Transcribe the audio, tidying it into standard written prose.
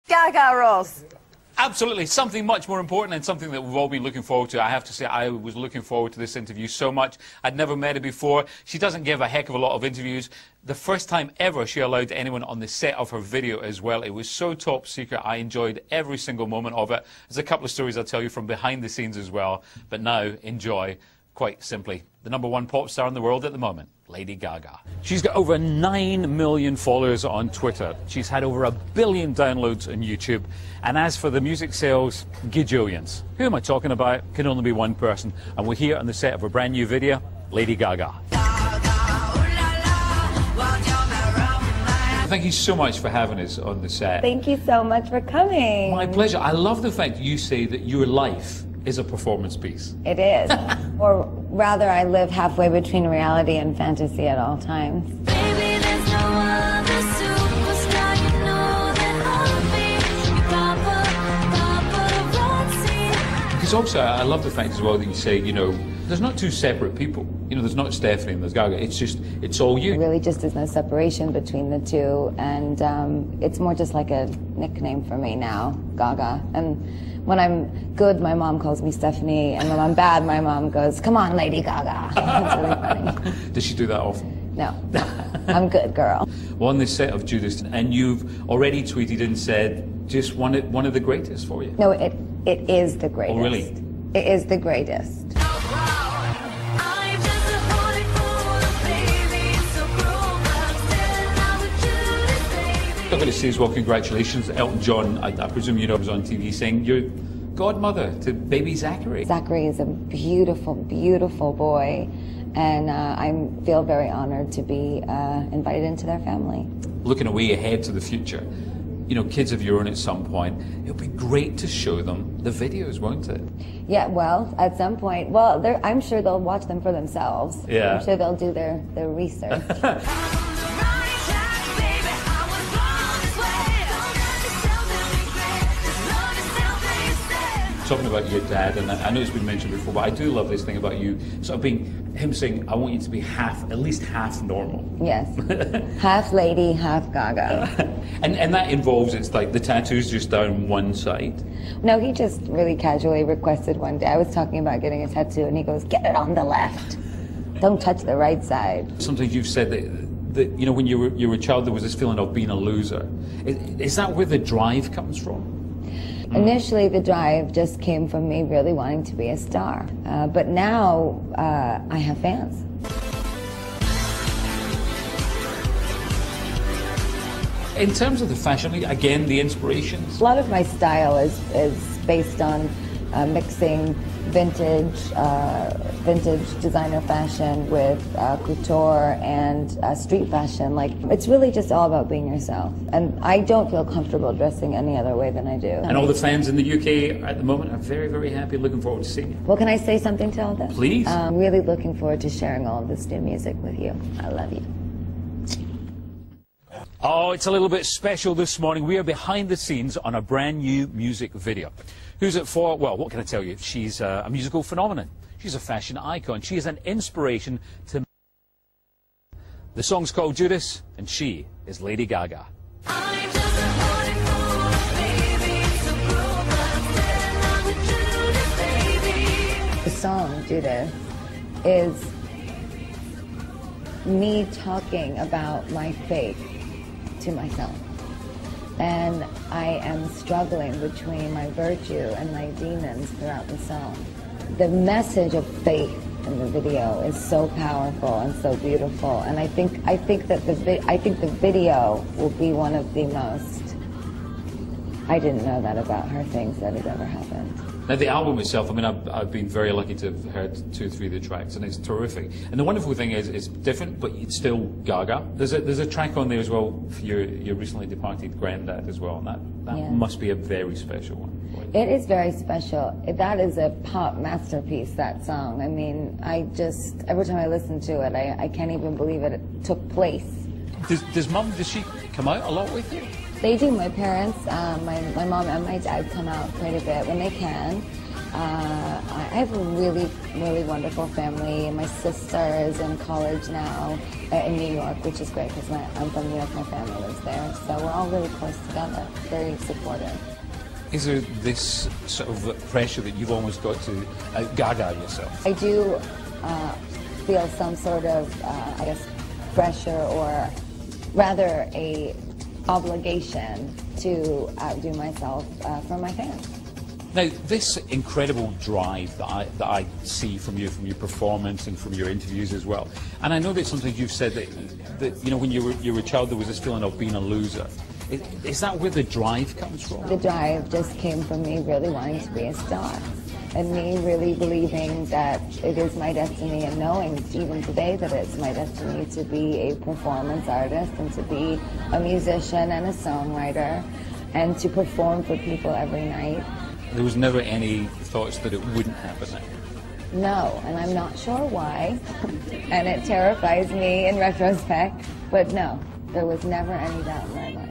Gaga rules. Absolutely. Something much more important and something that we've all been looking forward to. I have to say, I was looking forward to this interview so much. I'd never met her before. She doesn't give a heck of a lot of interviews. The first time ever she allowed anyone on the set of her video as well. It was so top secret. I enjoyed every single moment of it. There's a couple of stories I'll tell you from behind the scenes as well. But now, enjoy, quite simply, the #1 pop star in the world at the moment, Lady Gaga. She's got over 9 million followers on Twitter. She's had over 1 billion downloads on YouTube. And as for the music sales, gajillions. Who am I talking about? Can only be one person. And we're here on the set of a brand new video, Lady Gaga. Thank you so much for having us on the set. Thank you so much for coming. My pleasure. I love the fact you say that your life is a performance piece. It is. Or rather, I live halfway between reality and fantasy at all times. Baby, there's no other superstar, you know that I'll be paparazzi. Because also, I love the fact as well that you say, you know, there's not two separate people. You know, there's not Stephanie and there's Gaga. It's just, it's all you. Really just there's no separation between the two, and it's more just like a nickname for me now, Gaga. And when I'm good, my mom calls me Stephanie, and when I'm bad, my mom goes, "Come on, Lady Gaga." It's really funny. Does she do that often? No, I'm good, girl. Well, on the set of Judas, and you've already tweeted and said, just one of the greatest for you. No, it is the greatest. Oh, really? It is the greatest. I've got to say as well, congratulations. Elton John, I presume you know, was on TV saying you're godmother to baby Zachary. Zachary is a beautiful, beautiful boy, and I feel very honored to be invited into their family. Looking away ahead to the future, you know, kids of your own at some point, it'll be great to show them the videos, won't it? Yeah, well, at some point, well, I'm sure they'll watch them for themselves. Yeah. I'm sure they'll do their research. Talking about your dad, and I know it's been mentioned before, but I do love this thing about you, sort of being, him saying, I want you to be at least half normal. Yes. Half lady, half Gaga. And that involves, it's like the tattoo's just down one side. No, he just really casually requested one day. I was talking about getting a tattoo, and he goes, "Get it on the left. Don't touch the right side." Sometimes you've said that you know, when you were a child, there was this feeling of being a loser. Is that where the drive comes from? Initially, the drive just came from me really wanting to be a star. But now, I have fans. In terms of the fashion, again, the inspirations? A lot of my style is based on mixing vintage designer fashion with couture and street fashion. Like, it's really just all about being yourself. And I don't feel comfortable dressing any other way than I do. And all the fans in the UK at the moment are very, very happy, looking forward to seeing you. Well, can I say something to all this? Please. I'm really looking forward to sharing all of this new music with you. I love you. Oh, it's a little bit special this morning. We are behind the scenes on a brand new music video. Who's it for? Well, what can I tell you? She's a musical phenomenon. She's a fashion icon. She is an inspiration to... The song's called Judas, and she is Lady Gaga. The song, Judas, is me talking about my faith to myself. And I am struggling between my virtue and my demons throughout the song. The message of faith in the video is so powerful and so beautiful, and I think the video will be one of the most, I didn't know that about her, things that has ever happened. Now, the album itself, I mean, I've been very lucky to have heard 2 or 3 of the tracks, and it's terrific. And the wonderful thing is, it's different, but it's still Gaga. There's a track on there as well for your recently departed granddad as well, and that Yeah. must be a very special one. It is very special. That is a pop masterpiece, that song. I mean, every time I listen to it, I can't even believe it took place. Does she come out a lot with you? They do. My parents, my mom and my dad come out quite a bit when they can. I have a really, really wonderful family. My sister is in college now in New York, which is great because I'm from New York, my family lives there. So we're all really close together, very supportive. Is there this sort of pressure that you've almost got to Gaga yourself? I do feel some sort of, I guess, pressure, or rather a obligation to outdo myself for my fans. Now, this incredible drive that I see from you, from your performance and from your interviews as well, and I know that sometimes you've said that you know, when you were a child there was this feeling of being a loser. Is that where the drive comes from? The drive just came from me really wanting to be a star, and me really believing that it is my destiny, and knowing even today that it's my destiny to be a performance artist and to be a musician and a songwriter and to perform for people every night. There was never any thoughts that it wouldn't happen now? No, and I'm not sure why, and it terrifies me in retrospect, but no, there was never any doubt in my mind.